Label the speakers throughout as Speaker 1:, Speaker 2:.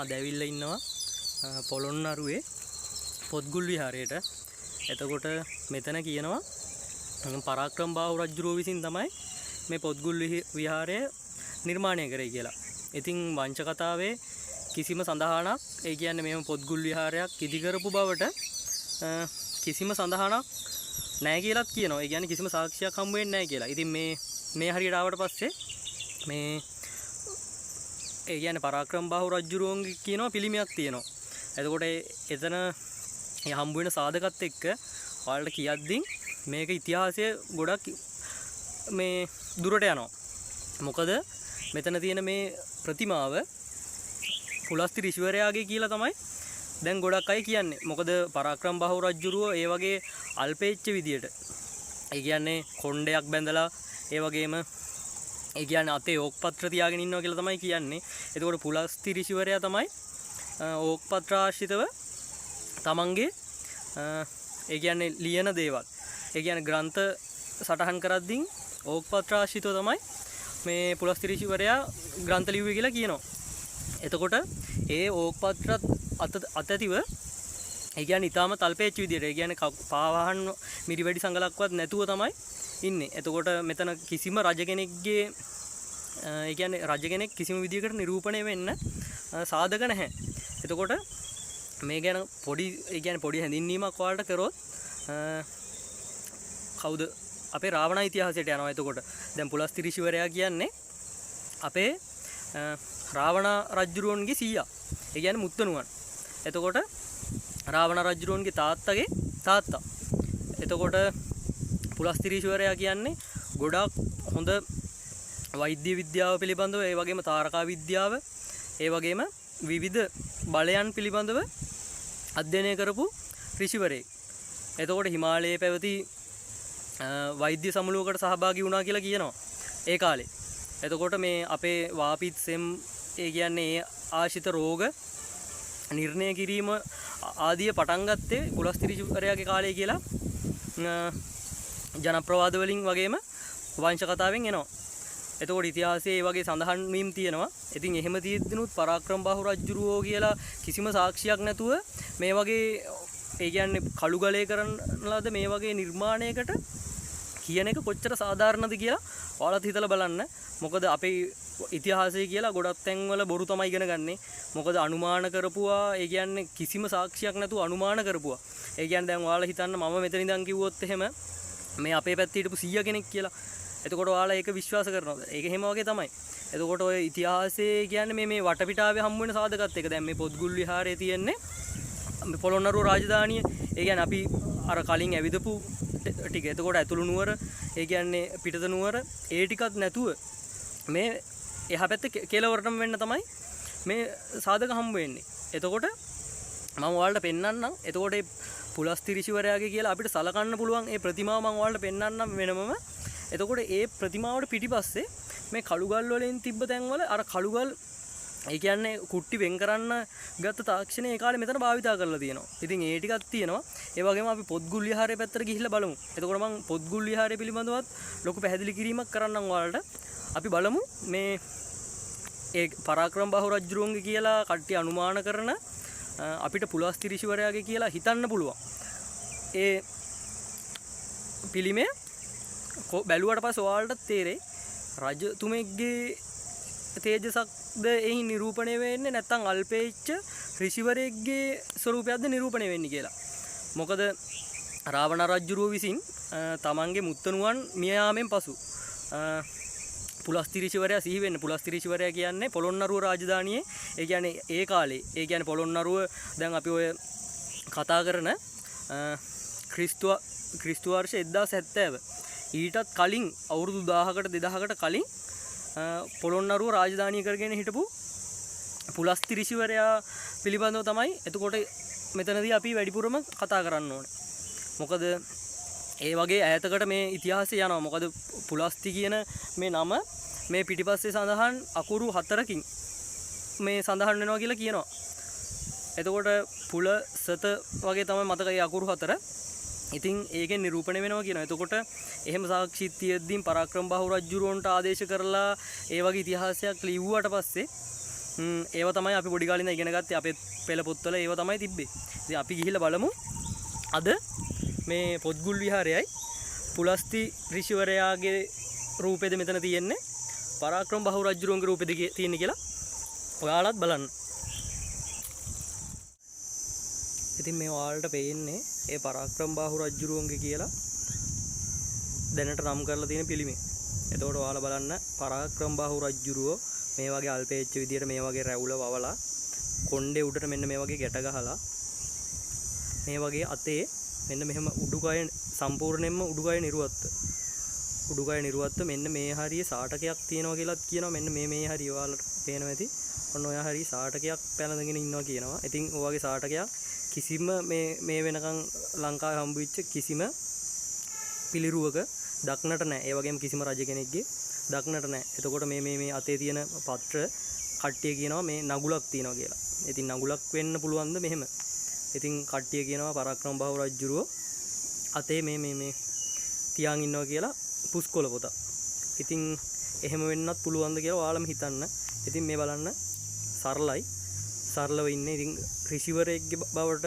Speaker 1: අද ඇවිල්ලා ඉන්නවා පොළොන්නරුවේ පොත්ගුල් විහාරයට. එතකොට මෙතන කියනවා පරාක්‍රම බාහු රජුරෝ විසින් තමයි මේ පොත්ගුල් විහාරය නිර්මාණය කරේ කියලා. ඉතින් වංශ කතාවේ කිසිම සඳහනක් ඒ කියන්නේ මේ පොත්ගුල් විහාරයක් ඉදි කරපු බවට කිසිම සඳහනක් නැහැ කියලාත් කියනවා. ඒ කියන්නේ කිසිම සාක්ෂියක් හම්බ වෙන්නේ නැහැ කියලා. ඉතින් මේ හරියට ආවට පස්සේ මේ ඒ කියන්නේ පරාක්‍රම බාහු රජුරුවන්ගේ කියනවා පිළිමයක් තියෙනවා. එතකොට එතන හම්බ වෙන සාධකත් එක්ක ඔයාලට කියද්දි මේක ඉතිහාසය ගොඩක් මේ දුරට යනවා. මොකද මෙතන තියෙන මේ ප්‍රතිමාව පුලස්ති ඍෂිවරයාගේ කියලා තමයි දැන් ගොඩක් අය කියන්නේ. මොකද පරාක්‍රම බාහු රජුරුව ඒ වගේ අල්පේච්ච විදියට ඒ කියන්නේ කොණ්ඩයක් බැඳලා ඒ වගේම ඒ කියන්නේ අතේ ඕක් පත්‍ර තියාගෙන ඉන්නවා කියලා තමයි කියන්නේ. එතකොට පුලස්ති ඍෂිවරයා තමයි ඕක් පත්‍ර ආශ්‍රිතව තමන්ගේ ඒ කියන්නේ ලියන දේවල් ඒ කියන්නේ ග්‍රන්ථ සටහන් කරද්දී ඕක් පත්‍ර ආශ්‍රිතව තමයි මේ පුලස්ති ඍෂිවරයා ග්‍රන්ථ ලිව්වේ කියලා කියනවා. එතකොට ඒ ඕක් පත්‍රත් අතතිව ඒ කියන්නේ ඊටාම තල්පේච්ච විදියට ඒ කියන්නේ පාවහන් මිරිවැඩි සංගලක්වත් නැතුව තමයි ඉන්නේ. එතකොට මෙතන කිසිම රජ කෙනෙක්ගේ ඒ කියන්නේ රජ කෙනෙක් කිසිම විදියකට නිරූපණය වෙන්න සාධක නැහැ. එතකොට මේ ගැන පොඩි ඒ කියන්නේ පොඩි හැඳින්වීමක් ඔයාලට කරොත් කවුද අපේ රාවණ ඉතිහාසයට යනවා. එතකොට දැන් පුලස්ති ඍෂිවරයා කියන්නේ අපේ රාවණ රජුරුවන්ගේ සීයා. ඒ කියන්නේ මුත්තණුවන්. එතකොට රාවණ රජුරුවන්ගේ තාත්තගේ තාත්තා. එතකොට පුලස්ති ඍෂිවරයා කියන්නේ ගොඩක් හොඳ වෛද්‍ය විද්‍යාව පිළිබඳව ඒ වගේම තාරකා විද්‍යාව ඒ වගේම විවිධ බලයන් පිළිබඳව අධ්‍යයනය කරපු ඍෂිවරයෙක්. එතකොට හිමාලයේ පැවති වෛද්‍ය සමුළුවකට සහභාගී වුණා කියලා කියනවා ඒ කාලේ. එතකොට මේ අපේ වාපිත් සෙම් ඒ කියන්නේ ආශිත රෝග නිර්ණය කිරීම ආදිය පටන් ගත්තේ පුලස්ති ඍෂිවරයාගේ කාලේ කියලා ජනප්‍රවාද වලින් වගේම වංශ කතාවෙන් එනවා. එතකොට ඉතිහාසයේ මේ වගේ සඳහන් වීම් තියෙනවා. ඉතින් එහෙම තියෙද්දිනුත් පරාක්‍රම බාහු රජුරෝ කියලා කිසිම සාක්ෂියක් නැතුව මේ වගේ ඒ කියන්නේ කළු ගලේ කරන ලද මේ වගේ නිර්මාණයකට කියන එක කොච්චර සාධාරණද කියලා ඔයාලත් හිතලා බලන්න. මොකද අපේ ඉතිහාසය කියලා ගොඩක් තැන්වල බොරු තමයි ඉගෙන ගන්නෙ. මොකද අනුමාන කරපුවා ඒ කියන්නේ කිසිම සාක්ෂියක් නැතුව අනුමාන කරපුවා. ඒ කියන්නේ දැන් ඔයාලා හිතන්න මම මෙතන ඉඳන් කිව්වොත් එහෙම මේ අපේ පැත්තේ හිටපු 100 කෙනෙක් කියලා. එතකොට ඔයාලා ඒක විශ්වාස කරනවද? ඒක එහෙම වගේ තමයි. එතකොට ඔය ඉතිහාසයේ කියන්නේ මේ වටපිටාවේ හම්බ වෙන සාධකත් එක දැන් මේ පොත්ගුල් විහාරයේ තියෙන්නේ පොළොන්නරුව රාජධානිය. ඒ කියන්නේ අපි අර කලින් ඇවිදපු ටික. එතකොට ඇතුළු නුවර ඒ කියන්නේ පිටත නුවර ඒ ටිකත් නැතුව මේ එහා පැත්තේ කෙළවරටම වෙන්න තමයි මේ සාධක හම්බ වෙන්නේ. එතකොට මම ඔයාලට පෙන්නන්නම්. එතකොට මේ පුලස්ති ඍෂිවරයාගේ කියලා අපිට සලකන්න පුළුවන් මේ ප්‍රතිමාව මම ඔයාලට පෙන්නන්නම් වෙනමම. එතකොට ඒ ප්‍රතිමාවට පිටිපස්සේ මේ කළුගල් වලින් තිබ්බ තැන්වල අර කළුගල් ඒ කියන්නේ කුට්ටි වෙන් කරන්න ගත්ත තාක්ෂණය ඒ කාලේ මෙතන භාවිතා කරලා තියෙනවා. ඉතින් ඒ ටිකක් තියෙනවා. ඒ වගේම අපි පොත්ගුල් විහාරයේ පැත්තට ගිහිල්ලා බලමු. එතකොට මම පොත්ගුල් විහාරය පිළිබඳවත් ලොකු පැහැදිලි කිරීමක් කරන්නම් ඔයාලට. අපි බලමු මේ ඒ පරාක්‍රම බාහු රජුරුවන්ගේ කියලා කට්ටිය අනුමාන කරන අපිට පුලස්ති ඍෂිවරයාගේ කියලා හිතන්න පුළුවන්. ඒ පිළිමය බැලුවට පස්සේ ඔයාලට තේරෙයි රජතුමෙක්ගේ තේජසක්ද එහි නිරූපණය වෙන්නේ නැත්නම් අල්පේච්ච ඍෂිවරයෙක්ගේ ස්වරූපයක්ද නිරූපණය වෙන්නේ කියලා. මොකද රාවණ රජුරුව විසින් තමන්ගේ මුත්තණුවන් මිය යාමෙන් පසු පුලස්ති ඍෂිවරයා සිහි වෙන්න. පුලස්ති ර්ෂිවරයා කියන්නේ පොළොන්නරුව රාජධානියේ ඒ කියන්නේ ඒ කාලේ ඒ කියන්නේ පොළොන්නරුව දැන් අපි ඔය කතා කරන ක්‍රිස්තු වර්ෂ 1070 ඊටත් කලින් අවුරුදු 1000කට 2000කට කලින් පොළොන්නරුව රාජධානිය කරගෙන හිටපු පුලස්ති ඍෂිවරයා පිළිබඳව තමයි එතකොට මෙතනදී අපි වැඩිපුරම කතා කරන්න ඕනේ. මොකද ඒ වගේ ඈතකට මේ ඉතිහාසය යනවා. මොකද පුලස්ති කියන මේ නම මේ පිටිපස්සේ සඳහන් අකුරු 4කින් මේ සඳහන් වෙනවා කියලා කියනවා. එතකොට පුල සත වගේ තමයි මතකයි අකුරු 4. ඉතින් ඒකෙන් නිරූපණය වෙනවා කියනවා. එතකොට එහෙම සාක්ෂි තියෙද්දීන් පරාක්‍රම බාහු රජුරවන්ට ආදේශ කරලා ඒ වගේ ඉතිහාසයක් ලිව්වට පස්සේ ඒව තමයි අපි පොඩි කාලේ ඉඳන් ඉගෙන ගත්තේ අපේ පෙළ පොත්වල ඒව තමයි තිබ්බේ. ඉතින් අපි ගිහිල්ලා බලමු අද මේ පොත්ගුල් විහාරයයි පුලස්ති ඍෂිවරයාගේ රූපෙද මෙතන තියෙන්නේ පරාක්‍රම බහු රජුරුවන්ගේ රූපෙද තියෙන්නේ කියලා ඔයාලත් බලන්න. ඉතින් මේ ඔයාලට පේන්නේ ඒ පරාක්‍රම බහු රජුරුවන්ගේ කියලා දැනට නම් කරලා තියෙන පිළිමේ. එතකොට ඔයාලා බලන්න පරාක්‍රම බහු රජුරුව මේ වගේ අල්පේච්ච විදියට මේ වගේ රැවුල වවලා කොණ්ඩේ උඩට මෙන්න මේ වගේ ගැට ගහලා මේ වගේ අතේ මෙන්න මෙහෙම උඩුකය සම්පූර්ණයෙන්ම උඩුකය නිරුවත්ව මෙන්න මේ හරිය සාටකයක් තියෙනවා කියලාත් කියනවා. මෙන්න මේ හරිය ඔයාලට පේනවා ඇති. ඔන්න ඔය හරිය සාටකයක් පැලඳගෙන ඉන්නවා කියනවා. ඉතින් ඔය වගේ සාටකයක් කිසිම මේ වෙනකන් ලංකාවේ හම්බ වෙච්ච කිසිම පිළිරුවක දක්නට නැහැ. ඒ වගේම කිසිම රජ කෙනෙක්ගේ දක්නට නැහැ. එතකොට මේ අතේ තියෙන පත්‍ර කට්ටිය කියනවා මේ නගුලක් තියෙනවා කියලා. ඉතින් නගුලක් වෙන්න පුළුවන්ද මෙහෙම? ඉතින් කට්ටිය කියනවා පරාක්‍රම බහු රජුරුව අතේ මේ තියාන් ඉන්නවා කියලා පුස්කොළ පොත. ඉතින් එහෙම වෙන්නත් පුළුවන්ද කියලා ඔයාලම හිතන්න. ඉතින් මේ බලන්න සරලව ඉන්නේ. ඉතින් ඍෂිවරයෙක්ගේ බවට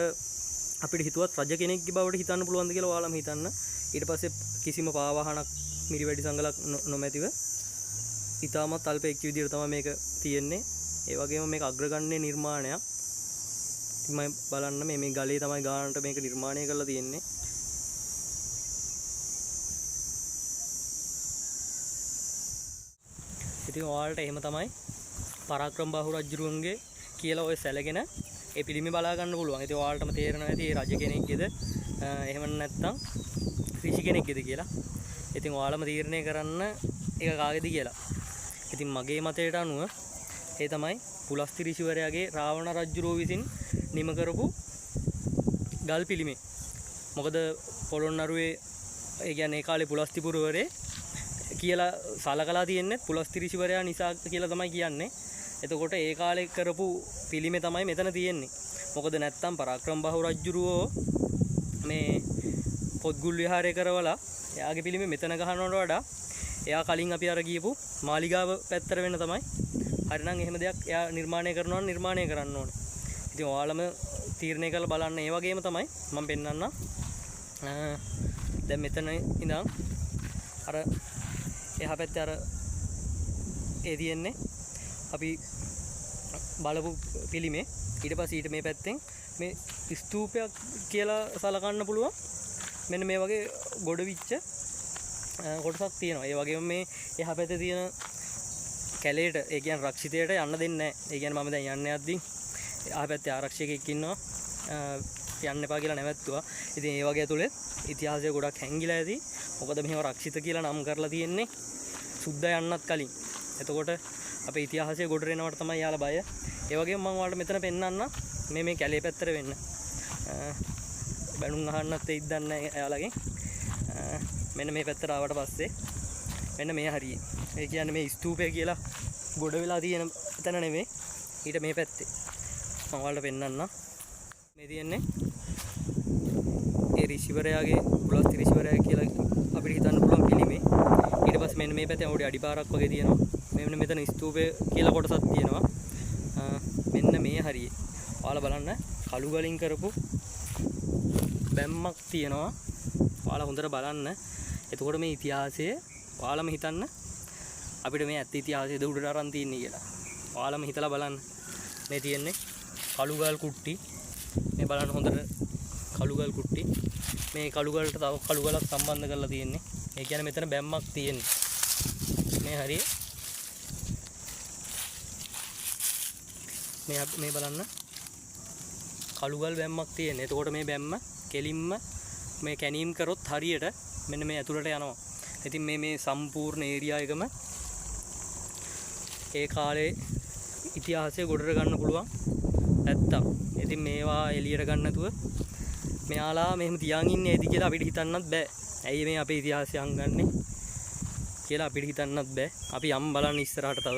Speaker 1: අපිට හිතුවත් රජ කෙනෙක්ගේ බවට හිතන්න පුළුවන්ද කියලා ඔයාලම හිතන්න. ඊට පස්සේ කිසිම පාවාහනක් මිරිවැඩි සංගලක් නොමැතිව ඉතාමත් අල්පෙක් විදියට තමයි මේක තියෙන්නේ. ඒ වගේම මේක අග්‍රගණ්‍ය නිර්මාණයක්. ඉතින් මම බලන්න මේ ගලේ තමයි ගානට මේක නිර්මාණය කරලා තියෙන්නේ. ඉතින් ඔයාලට එහෙම තමයි පරාක්‍රම බහු රජුරුවන්ගේ කියලා ඔය සැලගෙන ඒ පිළිමේ බලා ගන්න පුළුවන්. ඉතින් ඔයාලටම තේරෙනවා ඇති ඒ රජ කෙනෙක්ගේද එහෙම නැත්නම් ඍෂි කෙනෙක්ගේද කියලා. ඉතින් ඔයාලම තීරණය කරන්න ඒක කාගේද කියලා. ඉතින් මගේ මතයට අනුව ඒ තමයි පුලස්ති ඍෂිවරයාගේ රාවණ රජුරුව විසින් නිම කරපු ගල් පිළිමේ. මොකද පොළොන්නරුවේ ඒ කියන්නේ ඒ කාලේ පුලස්ති පුරවරේ කියලා සලකලා තියෙන්නේ පුලස්ති ඍෂිවරයා නිසා කියලා තමයි කියන්නේ. එතකොට ඒ කාලේ කරපු පිළිමේ තමයි මෙතන තියෙන්නේ. මොකද නැත්තම් පරාක්‍රම බහු රජුරුවෝ මේ පොත්ගුල් විහාරය කරවලා එයාගේ පිළිමේ මෙතන ගහනවට වඩා එයා කලින් අපි අර ගියපු මාලිගාව පැත්තට වෙන්න තමයි. හරිනම් එහෙම දෙයක් එයා නිර්මාණය කරනවා නම් නිර්මාණය කරන්න ඕනේ. ඉතින් ඔයාලම තීරණය කරලා බලන්න. ඒ වගේම තමයි මම පෙන්නන්නම්. දැන් මෙතන ඉඳන් අර එහා පැත්තේ අර ඒ තියෙන්නේ අපි බලපු පිළිමේ. ඊට පස්සේ ඊට මේ පැත්තෙන් මේ ස්තූපයක් කියලා සලකන්න පුළුවන්. මෙන්න මේ වගේ ගොඩවිච්ච කොටසක් තියෙනවා. ඒ වගේම මේ එහා පැත්තේ තියෙන කැලේට ඒ කියන්නේ රක්ෂිතයට යන්න දෙන්නේ නැහැ. ඒ කියන්නේ මම දැන් යන්න යද්දි එහා පැත්තේ ආරක්ෂකයෙක් ඉන්නවා. යන්න එපා කියලා නැවැත්තුවා. ඉතින් ඒ වගේ ඇතුළේ ඉතිහාසය ගොඩක් හැංගිලා ඇති. මොකද මෙහෙම රක්ෂිත කියලා නම් කරලා තියෙන්නේ සුද්දා යන්නත් කලින්. එතකොට අපේ ඉතිහාසය ගොඩ වෙනවට තමයි යාලා බය. ඒ වගේම මම ඔයාලට මෙතන පෙන්නන්න මේ කැලේ පැත්තට වෙන්න. බැනුම් අහන්නත් එයිද දන්නේ එයාලගෙන්. මෙන්න මේ පැත්තට ආවට පස්සේ මෙන්න මේ හරියේ. ඒ කියන්නේ මේ ස්තූපය කියලා ගොඩ වෙලා තියෙන තැන නෙමෙයි. ඊට මේ පැත්තේ. මම ඔයාලට පෙන්නන්න. මේ තියෙන්නේ ඒ ඍෂිවරයාගේ පුලස්ති ඍෂිවරයා කියලා අපිට හිතන්න පුළුවන් පිළිමේ. ඊට පස්සේ මෙන්න මේ පැත්තේ උඩ අඩිපාරක් වගේ තියෙනවා. මෙන්න මෙතන ස්තූපය කියලා කොටසක් තියෙනවා. මෙන්න මේ හරියේ. ඔයාලා බලන්න කළු ගලින් කරපු බැම්මක් තියෙනවා. ඔයාලා හොඳට බලන්න. එතකොට මේ ඉතිහාසය ඔයාලම හිතන්න අපිට මේ ඇත්ත ඉතිහාසයද උඩට අරන් තියන්නේ කියලා. ඔයාලම හිතලා බලන්න. මේ තියෙන්නේ කළු ගල් කුට්ටි. මේ බලන්න හොඳට කළු ගල් කුට්ටි. මේ කළු ගලට තව කළු ගලක් සම්බන්ධ කරලා තියෙන්නේ. ඒ කියන්නේ මෙතන බැම්මක් තියෙන්නේ. මේ හරිය. මේ බලන්න කළු ගල් බැම්මක් තියෙන්නේ. එතකොට මේ බැම්ම කෙලින්ම මේ කැණීම් කරොත් හරියට මෙන්න මේ ඇතුළට යනවා. ඉතින් මේ සම්පූර්ණ ඒරියා එකම ඒ කාලේ ඉතිහාසය ගොඩට ගන්න පුළුවන් නැත්තම්. ඉතින් මේවා එළියට ගන්න නැතුව මෙයාලා මෙහෙම තියන් ඉන්නේ ඇති කියලා අපිට හිතන්නත් බෑ. ඇයි මේ අපේ ඉතිහාසය අංගන්නේ කියලා අපිට හිතන්නත් බෑ. අපි යම් බලන්න ඉස්සරහට තව.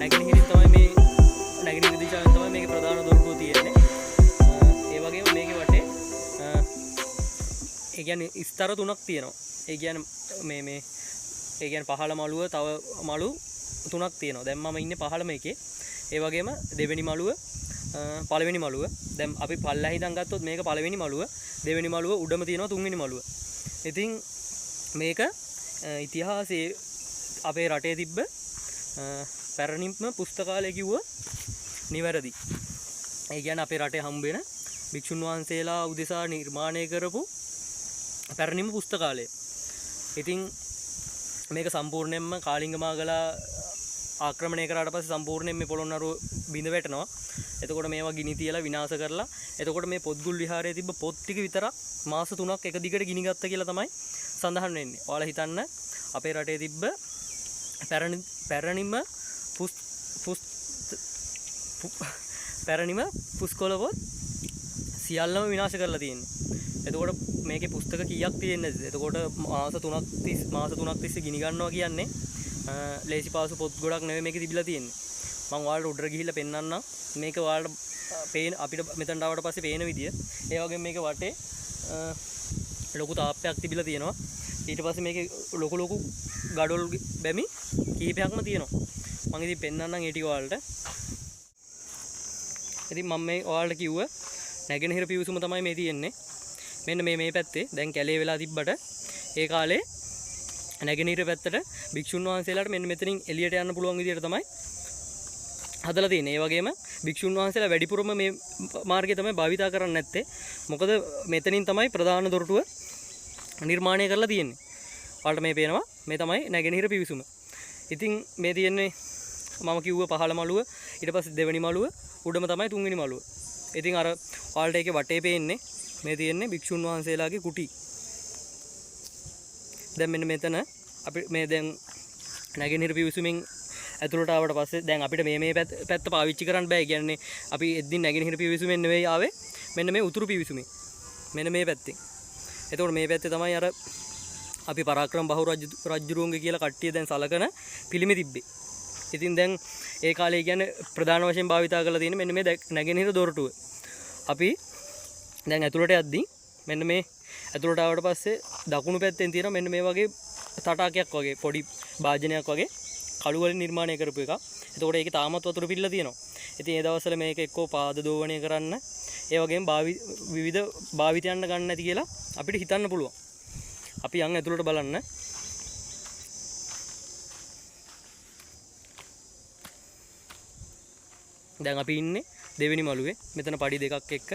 Speaker 1: නැගෙනහිරින් තමයි මේ නැගෙනහිර දිශාවෙන් තමයි මේකේ ප්‍රධාන දොරටුව තියෙන්නේ. ඒ වගේම මේකේ වටේ ඒ කියන්නේ ස්තර තුනක් තියෙනවා. ඒ කියන්නේ මේ ඒ කියන්නේ පහළ මළුව තව මළු තුනක් තියෙනවා. දැන් මම ඉන්නේ පහළම එකේ. ඒ වගේම දෙවෙනි මළුව පළවෙනි මළුව. දැන් අපි පල්ලෙහා ඉඳන් ගත්තොත් මේක පළවෙනි මළුව, දෙවෙනි මළුව උඩම තියෙනවා තුන්වෙනි මළුව. ඉතින් මේක ඉතිහාසයේ අපේ රටේ තිබ්බ පැරණිම පුස්තකාලය කිව්ව නිවැරදි. ඒ කියන්නේ අපේ රටේ හම්බ වෙන භික්ෂුන් වහන්සේලා උදෙසා නිර්මාණය කරපු පැරණිම පුස්තකාලය. ඉතින් මේක සම්පූර්ණයෙන්ම කාලිංග මාගලා ආක්‍රමණය කරාට පස්සේ සම්පූර්ණයෙන් මේ පොළොන්නරුව බිඳ වැටෙනවා. එතකොට මේවා ගිනි තියලා විනාශ කරලා එතකොට මේ පොත්ගුල් විහාරයේ තිබ්බ පොත් ටික විතරක් මාස 3ක් එක දිගට ගිනි ගත්තා කියලා තමයි සඳහන් වෙන්නේ. ඔයාලා හිතන්න අපේ රටේ තිබ්බ පැරණිම පුස්කොළ පොත් සියල්ලම විනාශ කරලා තියෙන්නේ. එතකොට මේකේ පුස්තක කීයක් තියෙන්නේද? එතකොට මාස 3ක් තිස්සේ ගිනි ගන්නවා කියන්නේ ලේසි පාසු පොත් ගොඩක් නෙවෙයි මේකේ තිබිලා තියෙන්නේ. මම ඔයාලට උඩර ගිහිල්ලා පෙන්නන්නම්. මේක ඔයාලට පේන අපිට මෙතනට ආවට පස්සේ පේන විදිය. ඒ වගේම මේක වටේ ලොකු තාප්පයක් තිබිලා තියෙනවා. ඊට පස්සේ මේකේ ලොකු ගඩොල් බැමි කීපයක්ම තියෙනවා. මම ඉතින් පෙන්නන්නම් ඒ ටික ඔයාලට. ඉතින් මම මේ ඔයාලට කිව්ව නැගෙනහිර පිවිසුම තමයි මේ තියෙන්නේ. මෙන්න මේ පැත්තේ දැන් කැලේ වෙලා තිබ්බට ඒ කාලේ නැගෙනහිර පැත්තට භික්ෂුන් වහන්සේලාට මෙන්න මෙතනින් එළියට යන්න පුළුවන් විදියට තමයි හදලා තියෙන්නේ. ඒ වගේම භික්ෂුන් වහන්සේලා වැඩිපුරම මේ මාර්ගය තමයි භාවිතා කරන්නේ නැත්තේ. මොකද මෙතනින් තමයි ප්‍රධාන දොරටුව නිර්මාණය කරලා තියෙන්නේ. ඔයාලට මේ පේනවා මේ තමයි නැගෙනහිර පිවිසුම. ඉතින් මේ තියෙන්නේ මම කිව්ව පහළ මළුව, ඊට පස්සේ දෙවෙනි මළුව, උඩම තමයි තුන්වෙනි මළුව. ඉතින් අර ඔයාලට ඒකේ වටේ පේන්නේ මේ තියෙන්නේ භික්ෂුන් වහන්සේලාගේ කුටි. දැන් මෙන්න මෙතන අපි මේ දැන් නැගෙනහිර පිවිසුමින් ඇතුළට ආවට පස්සේ දැන් අපිට මේ පැත්ත පාවිච්චි කරන්න බෑ. කියන්නේ අපි එද්දින් නැගෙනහිර පිවිසුමෙන් නෙවෙයි ආවේ. මෙන්න මේ උතුරු පිවිසුමෙන්. මෙන්න මේ පැත්තෙන්. එතකොට මේ පැත්තේ තමයි අර අපි පරාක්‍රම බහු රජුරුවන්ගේ කියලා කට්ටිය දැන් සලකන පිළිමේ තිබ්බේ. ඉතින් දැන් ඒ කාලේ කියන්නේ ප්‍රධාන වශයෙන් භාවිතා කරලා තියෙන මෙන්න මේ නැගෙනහිර දොරටුව. අපි දැන් ඇතුළට යද්දී මෙන්න මේ ඇතුළට ආවට පස්සේ දකුණු පැත්තෙන් තියෙන මෙන්න මේ වගේ තටාකයක් වගේ පොඩි භාජනයක් වගේ කළු වලින් නිර්මාණය කරපු එකක්. එතකොට ඒකේ තාමත් වතුර පිරලා තියෙනවා. ඉතින් ඒ දවස්වල මේක එක්කෝ පාද දෝවණය කරන්න ඒ වගේම විවිධ භාවිතයන් ගන්න නැති කියලා අපිට හිතන්න පුළුවන්. අපි යන් ඇතුළට බලන්න. දැන් අපි ඉන්නේ දෙවෙනි මළුවේ. මෙතන පඩි දෙකක් එක්ක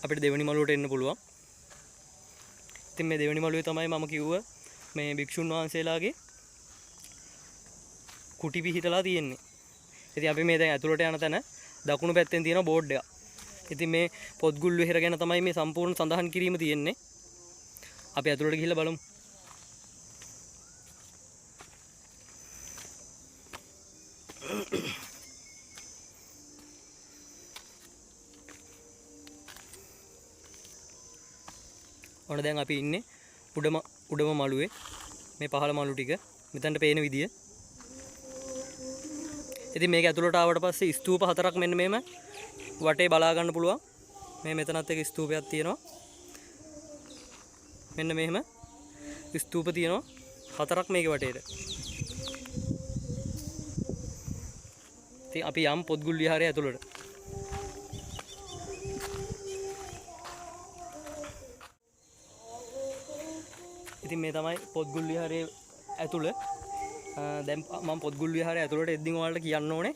Speaker 1: අපිට දෙවෙනි මළුවට එන්න පුළුවන්. ඉතින් මේ දෙවෙනි මළුවේ තමයි මම කිව්ව මේ භික්ෂුන් වහන්සේලාගේ කුටි පිහිටලා තියෙන්නේ. ඉතින් අපි මේ දැන් ඇතුළට යන තැන දකුණු පැත්තෙන් තියෙන බෝඩ් එක. ඉතින් මේ පොත්ගුල් විහෙර ගැන තමයි මේ සම්පූර්ණ සඳහන් කිරීම තියෙන්නේ. අපි ඇතුළට ගිහිල්ලා බලමු. ඔන්න දැන් අපි ඉන්නේ උඩම මළුවේ. මේ පහළ මළු ටික මෙතනට පේන විදිය. ඉතින් මේක ඇතුළට ආවට පස්සේ ස්තූප 4ක් මෙන්න මේම වටේ බලා ගන්න පුළුවන්. මේ මෙතනත් එක ස්තූපයක් තියෙනවා. මෙන්න මෙහෙම ස්තූප තියෙනවා 4ක් මේකේ වටේට. ඉතින් අපි යම් පොත්ගුල් විහාරය ඇතුළට. ඉතින් මේ තමයි පොත්ගුල් විහාරයේ ඇතුළ. දැන් මම පොත්ගුල් විහාරය ඇතුළට එද්දින් ඔයාලට කියන්න ඕනේ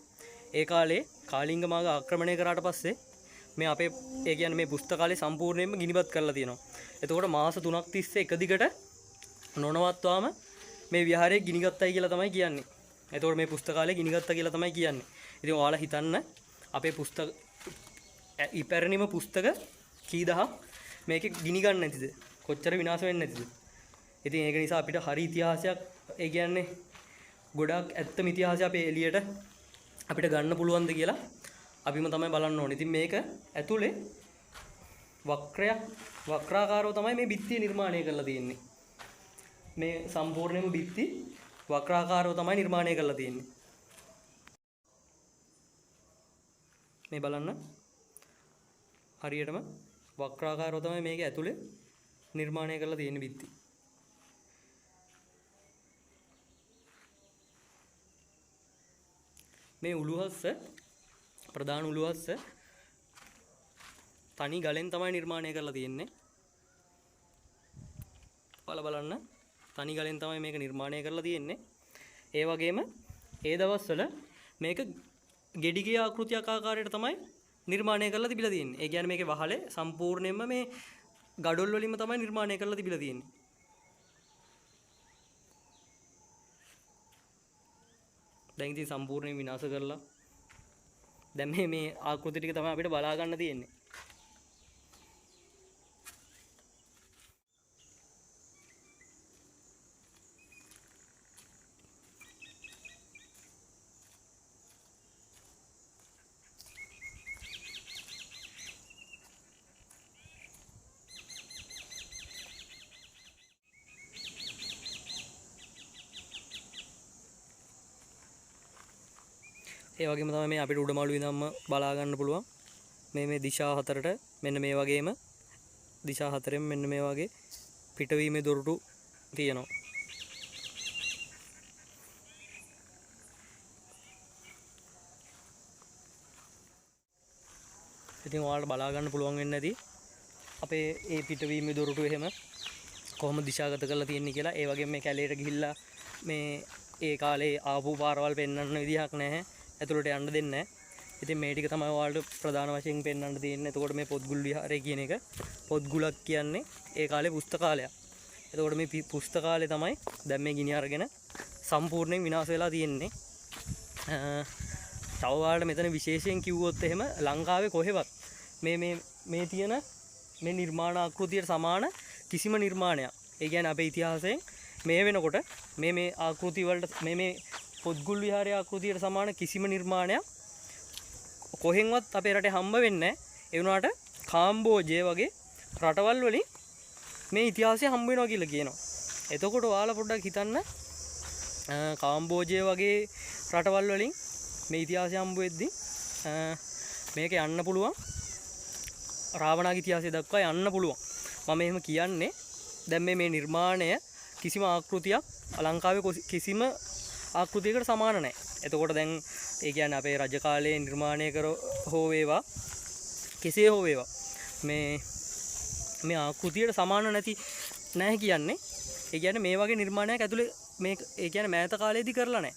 Speaker 1: ඒ කාලේ කාලිංග මාග ආක්‍රමණය කරාට පස්සේ මේ අපේ ඒ කියන්නේ මේ පුස්තකාලේ සම්පූර්ණයෙන්ම ගිනිපත් කරලා තියෙනවා. එතකොට මාස 3ක් තිස්සේ එක දිගට නොනවත්වාම මේ විහාරය ගිනිගත්තයි කියලා තමයි කියන්නේ. එතකොට මේ පුස්තකාලේ ගිනිගත්තා කියලා තමයි කියන්නේ. ඉතින් ඔයාලා හිතන්න අපේ පුස්තක ඉපැරණිම පුස්තක කී දහක් මේකේ ගිනි ගන්න නැතිද? කොච්චර විනාශ වෙන්නේ නැතිද? ඉතින් ඒක නිසා අපිට හරි ඉතිහාසයක් ඒ කියන්නේ ගොඩක් ඇත්තම ඉතිහාසය අපේ එළියට අපිට ගන්න පුළුවන්ද කියලා අපිම තමයි බලන්න ඕනේ. ඉතින් මේක ඇතුලේ වක්‍රාකාරව තමයි මේ බිත්තිය නිර්මාණය කරලා තියෙන්නේ. මේ සම්පූර්ණයෙන්ම බිත්ති වක්‍රාකාරව තමයි නිර්මාණය කරලා තියෙන්නේ. මේ බලන්න හරියටම වක්‍රාකාරව තමයි මේක ඇතුලේ නිර්මාණය කරලා තියෙන බිත්ති. මේ උළුහස්ස ප්‍රධාන උළුහස්ස තනි ගලෙන් තමයි නිර්මාණය කරලා තියෙන්නේ. බලන්න තනි ගලෙන් තමයි මේක නිර්මාණය කරලා තියෙන්නේ. ඒ වගේම ඒ දවස්වල මේක ගෙඩිගේ ආකෘතියක් ආකාරයට තමයි නිර්මාණය කරලා තිබිලා තියෙන්නේ. ඒ කියන්නේ මේකේ වහලේ සම්පූර්ණයෙන්ම මේ ගඩොල් වලින්ම තමයි නිර්මාණය කරලා තිබිලා තියෙන්නේ. දැන් ඉතින් සම්පූර්ණයෙන් විනාශ කරලා දැන් මේ ආකෘති ටික තමයි අපිට බලා ගන්න තියෙන්නේ. ඒ වගේම තමයි මේ අපිට උඩමාළු ඉඳන්ම බලා ගන්න පුළුවන් මේ දිශා හතරට මෙන්න මේ වගේම දිශා හතරෙන් මෙන්න මේ වගේ පිටවීමේ දොරටු තියෙනවා. ඉතින් ඔයාලට බලා ගන්න පුළුවන් වෙන්නේ නැති අපේ ඒ පිටවීමේ දොරටු එහෙම කොහොමද දිශාගත කරලා තියෙන්නේ කියලා. ඒ වගේම මේ කැලේට ගිහිල්ලා මේ ඒ කාලේ ආපු පාරවල් පෙන්වන්න විදිහක් නැහැ. ඇතුළට යන්න දෙන්නේ නැහැ. ඉතින් මේ ටික තමයි ඔයාලට ප්‍රධාන වශයෙන් පෙන්වන්න තියෙන්නේ. එතකොට මේ පොත්ගුල් විහාරය කියන එක පොත්ගුලක් කියන්නේ ඒ කාලේ පුස්තකාලයක්. එතකොට මේ පුස්තකාලේ තමයි දැන් මේ ගිනි අරගෙන සම්පූර්ණයෙන් විනාශ වෙලා තියෙන්නේ. තව ඔයාලට මෙතන විශේෂයෙන් කිව්වොත් එහෙම ලංකාවේ කොහෙවත් මේ තියෙන මේ නිර්මාණ ආකෘතියට සමාන කිසිම නිර්මාණයක්. ඒ කියන්නේ අපේ ඉතිහාසයෙන් මේ වෙනකොට මේ ආකෘති වලට මේ පොත්ගුල් විහාරයේ ආකෘතියට සමාන කිසිම නිර්මාණයක් කොහෙන්වත් අපේ රටේ හම්බ වෙන්නේ නැහැ. ඒ වුණාට කාම්බෝජය වගේ රටවල් වලින් මේ ඉතිහාසය හම්බ වෙනවා කියලා කියනවා. එතකොට ඔයාලා පොඩ්ඩක් හිතන්න කාම්බෝජය වගේ රටවල් වලින් මේ ඉතිහාසය හම්බ වෙද්දී මේක යන්න පුළුවන්. රාවණාගේ ඉතිහාසය දක්වා යන්න පුළුවන්. මම එහෙම කියන්නේ දැන් මේ නිර්මාණය කිසිම ආකෘතියක් ලංකාවේ කිසිම ආකෘතියකට සමාන නැහැ. එතකොට දැන් ඒ කියන්නේ අපේ රජ කාලයේ නිර්මාණය කර හෝ වේවා කෙසේ හෝ වේවා මේ ආකෘතියට සමාන නැහැ කියන්නේ. ඒ කියන්නේ මේ වගේ නිර්මාණයක් ඇතුලේ මේ ඒ කියන්නේ මෑත කාලේදී කරලා නැහැ.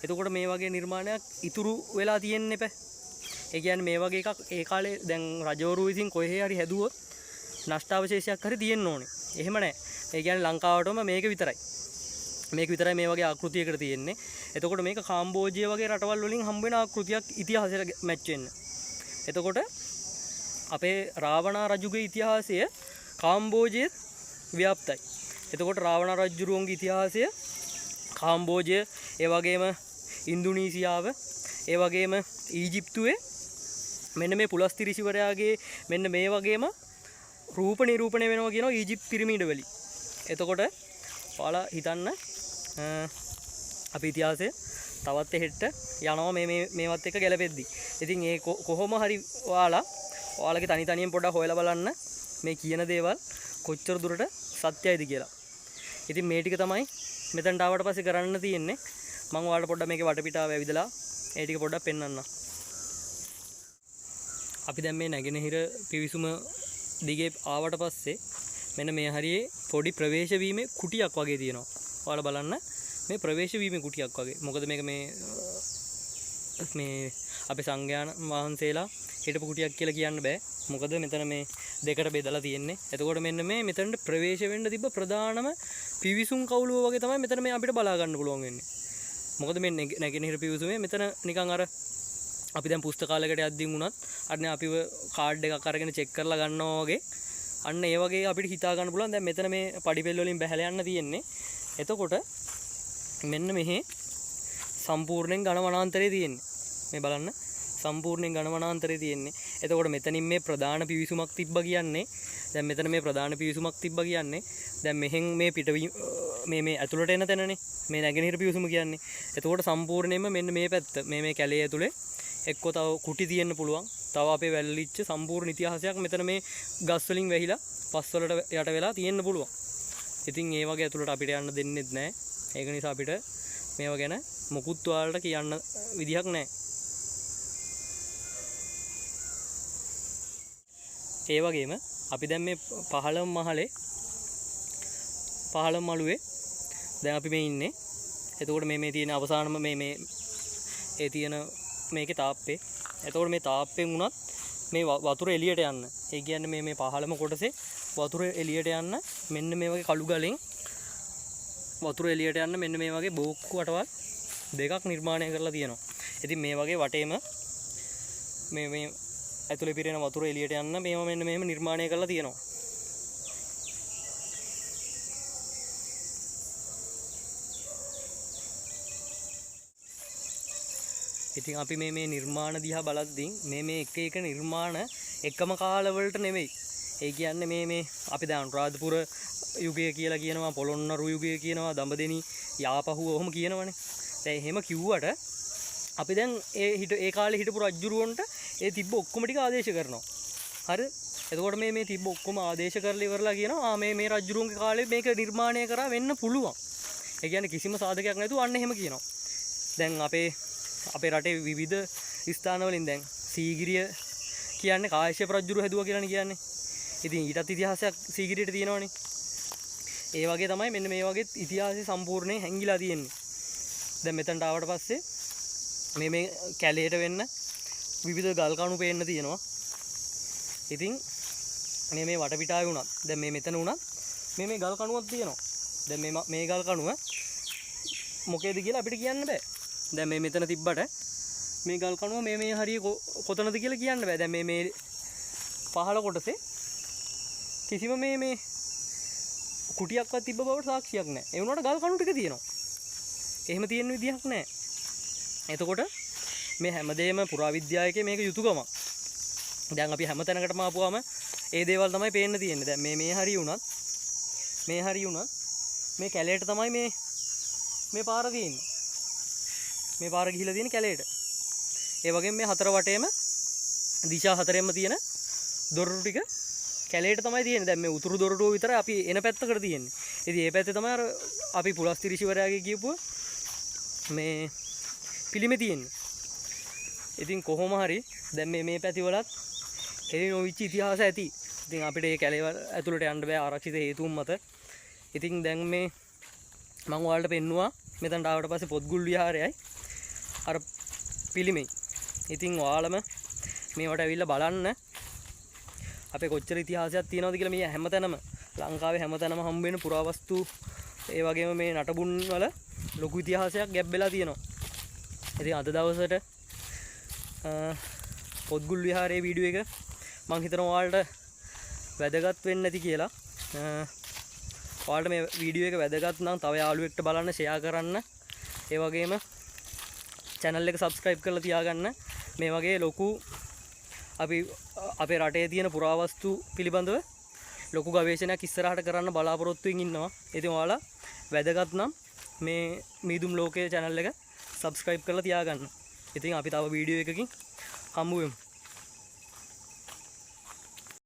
Speaker 1: එතකොට මේ වගේ නිර්මාණයක් ඉතුරු වෙලා තියෙන්න එපා. ඒ කියන්නේ මේ වගේ එකක් ඒ කාලේ දැන් රජවරු විසින් කොහේ හරි හැදුවොත් නෂ්ටාවශේෂයක් හරි තියෙන්න ඕනේ. එහෙම නැහැ. ඒ කියන්නේ ලංකාවටම මේක විතරයි. මේක විතරයි මේ වගේ ආකෘතියකට තියෙන්නේ. එතකොට මේක කාම්බෝජය වගේ රටවල් වලින් හම්බ වෙන ආකෘතියක් ඉතිහාසයට මැච් වෙන්න. එතකොට අපේ රාවණා රජුගේ ඉතිහාසය කාම්බෝජයේ ව්‍යාප්තයි. එතකොට රාවණ රජුරුවන්ගේ ඉතිහාසය කාම්බෝජය, ඒ වගේම ඉන්දුනීසියාව, ඒ වගේම ඊජිප්තුවේ මෙන්න මේ පුලස්තිරිසිවරයාගේ මෙන්න මේ වගේම රූප නිරූපණය වෙනවා කියනවා ඊජිප්ත් පිරමීඩ වලින්. එතකොට ඔයාලා හිතන්න අපේ ඉතිහාසය තවත් එහෙට යනවා මේවත් එක්ක ගැලපෙද්දි. ඉතින් ඒ කොහොම හරි ඔයාලගේ තනියෙන් පොඩ්ඩක් හොයලා බලන්න මේ කියන දේවල් කොච්චර දුරට සත්‍යයිද කියලා. ඉතින් මේ ටික තමයි මෙතනට ආවට පස්සේ කරන්න තියෙන්නේ. මම ඔයාලට පොඩ්ඩක් මේකේ වටපිටාව ඇවිදලා ඒ ටික පොඩ්ඩක් පෙන්වන්නම්. අපි දැන් මේ නැගෙනහිර පිවිසුම දිගේ ආවට පස්සේ මෙන්න මේ හරියේ පොඩි ප්‍රවේශ වීමේ කුටියක් වගේ තියෙනවා. ඔයාලා බලන්න මේ ප්‍රවේශ වීමේ කුටියක් වගේ. මොකද මේක මේ අපේ සංඝයාන වහන්සේලා හිටපු කුටියක් කියලා කියන්න බෑ. මොකද මෙතන මේ දෙකට බෙදලා තියෙන්නේ. එතකොට මෙන්න මෙතනට ප්‍රවේශ වෙන්න තිබ්බ ප්‍රධානම පිවිසුම් කවුළුව වගේ තමයි මෙතන මේ අපිට බලා ගන්න පුළුවන් වෙන්නේ. මොකද මේ නැගෙනහිර පිවිසුමේ මෙතන නිකන් අර අපි දැන් පුස්තකාලයකට යද්දී වුණත් අන්න අපිව කාඩ් එකක් අරගෙන චෙක් කරලා ගන්නවා වගේ අන්න ඒ වගේ අපිට හිතා ගන්න පුළුවන්. දැන් මෙතන මේ පඩිපෙළ වලින් බැහැලා යන්න තියෙන්නේ. එතකොට මෙන්න මෙහි සම්පූර්ණයෙන් ඝන වනාන්තරය තියෙන්නේ. මේ බලන්න සම්පූර්ණයෙන් ඝන වනාන්තරය තියෙන්නේ. එතකොට මෙතනින් මේ ප්‍රධාන පිවිසුමක් තිබ්බා කියන්නේ දැන් මෙතන මේ ප්‍රධාන පිවිසුමක් තිබ්බා කියන්නේ දැන් මෙහෙන් මේ මේ ඇතුළට එන තැනනේ මේ නැගෙනහිර පිවිසුම කියන්නේ. එතකොට සම්පූර්ණයෙන්ම මෙන්න මේ පැත්ත මේ කැලේ ඇතුලේ එක්ක තව කුටි තියෙන්න පුළුවන්. තව අපේ වැල්ලිච්ච සම්පූර්ණ ඉතිහාසයක් මෙතන මේ ගස් වලින් වැහිලා පස් වලට යට වෙලා තියෙන්න පුළුවන්. ඉතින් ඒ වගේ ඇතුළට අපිට යන්න දෙන්නෙත් නැහැ. ඒක නිසා අපිට මේවා ගැන මොකුත් ඔයාලට කියන්න විදිහක් නැහැ. ඒ වගේම අපි දැන් මේ පහළම මළුවේ දැන් අපි මේ ඉන්නේ. එතකොට මේ තියෙන අවසානම මේ ඒ තියෙන මේකේ තාප්පේ. එතකොට මේ තාප්පෙන් උනත් මේ වතුර එළියට යන්න. ඒ කියන්නේ මේ පහළම කොටසේ වතුර එළියට යන්න මෙන්න මේ වගේ කළු ගලෙන් වතුර එළියට යන්න මෙන්න මේ වගේ බෝක්කු අටවල් දෙකක් නිර්මාණය කරලා තියෙනවා. ඉතින් මේ වගේ වටේම මේ ඇතුලේ පිරෙන වතුර එළියට යන්න මේවා මෙන්න මෙහෙම නිර්මාණය කරලා තියෙනවා. ඉතින් අපි මේ නිර්මාණ දිහා බලද්දී මේ එක නිර්මාණ එකම කාලවලට නෙවෙයි. ඒ කියන්නේ මේ අපි දැන් අනුරාධපුර යුගය කියලා කියනවා, පොළොන්නරු යුගය කියනවා, දඹදෙනි යාපහුව ඔහොම කියනවනේ. දැන් එහෙම කිව්වට අපි දැන් ඒ කාලේ හිටපු රජුරුවන්ට ඒ තිබ්බ ඔක්කොම ටික ආදේශ කරනවා. හරිද? එතකොට මේ තිබ්බ ඔක්කොම ආදේශ කරලා ඉවරලා කියනවා මේ රජුරුවන්ගේ කාලේ මේක නිර්මාණය කරා වෙන්න පුළුවන්. ඒ කියන්නේ කිසිම සාධකයක් නැතුව අන්න එහෙම කියනවා. දැන් අපේ රටේ විවිධ ස්ථානවලින් දැන් සීගිරිය කියන්නේ කාශ්‍යප රජුරු හැදුවා කියලානේ කියන්නේ. ඉතින් ඊටත් ඉතිහාසයක් සීගිරියට තියෙනවනේ. ඒ වගේ තමයි මෙන්න මේ වගේ ඉතිහාසය සම්පූර්ණයෙන් හැංගිලා තියෙන්නේ. දැන් මෙතනට ආවට පස්සේ මේ කැලේට වෙන්න විවිධ ගල් කණු පේන්න තියෙනවා. ඉතින් මේ වටපිටාවේ උනත් දැන් මෙතන උනත් මේ ගල් කණුවක් තියෙනවා. දැන් මේ ගල් කණුව මොකේද කියලා අපිට කියන්න බෑ. දැන් මෙතන තිබ්බට මේ ගල් කණුව මේ හරිය කොතනද කියලා කියන්න බෑ. දැන් මේ පහළ කොටසේ කිසිම මේ කුටියක්වත් තිබ්බ බවට සාක්ෂියක් නැහැ. ඒ වුණාට ගල් කණු ටික තියෙනවා. එහෙම තියෙන විදිහක් නැහැ. එතකොට මේ හැමදේම පුරාවිද්‍යායකේ මේක යුතුයකමක්. දැන් අපි හැම තැනකටම ආපුවාම ඒ දේවල් තමයි පේන්න තියෙන්නේ. දැන් මේ හරිය උනත් මේ කැලේට තමයි මේ පාර තියෙන්නේ. මේ පාර ගිහිලා තියෙන කැලේට. ඒ වගේම මේ හතර වටේම දිශා හතරෙන්ම තියෙන දොරටු ටික කැලේට තමයි තියෙන්නේ. දැන් මේ උතුරු දොරටුව විතරයි අපි එන පැත්තකට තියෙන්නේ. ඉතින් මේ පැත්තේ තමයි අපි පුලස්තිරිශිවරයාගේ කියපුව මේ පිළිමේ තියෙන්නේ. ඉතින් කොහොම හරි දැන් මේ පැතිවලත් එළි නොවිච්ච ඉතිහාස ඇති. ඉතින් අපිට මේ කැලේ ඇතුළට යන්න බෑ ආරක්ෂිත හේතුන් මත. ඉතින් දැන් මම ඔයාලට පෙන්නුවා මෙතනට ආවට පස්සේ පොත්ගුල් විහාරයයි අර පිළිමේ. ඉතින් ඔයාලම මේවට ඇවිල්ලා බලන්න අපේ කොච්චර ඉතිහාසයක් තියෙනවද කියලා. මේ හැමතැනම ලංකාවේ හැමතැනම හම්බ වෙන පුරාවස්තු ඒ වගේම මේ නටබුන් වල ලොකු ඉතිහාසයක් ගැබ්බෙලා තියෙනවා. ඉතින් අද දවසට පොත්ගුල් විහාරයේ වීඩියෝ එක මම හිතනවා ඔයාලට වැදගත් වෙන්න ඇති කියලා. ඔයාලට මේ වීඩියෝ එක වැදගත් නම් තව යාළුවෙක්ට බලන්න ෂෙයා කරන්න. ඒ වගේම channel එක subscribe කරලා තියාගන්න. මේ වගේ ලොකු අපේ රටේ තියෙන පුරාවස්තු පිළිබඳව ලොකු ගවේෂණයක් ඉස්සරහට කරන්න බලාපොරොත්තු වෙමින් ඉන්නවා. ඉතින් ඔයාලා වැදගත් නම් මේ මීදුම් ලෝකයේ channel එක subscribe කරලා තියාගන්න. ඉතින් අපි තව වීඩියෝ එකකින් හමු වෙමු.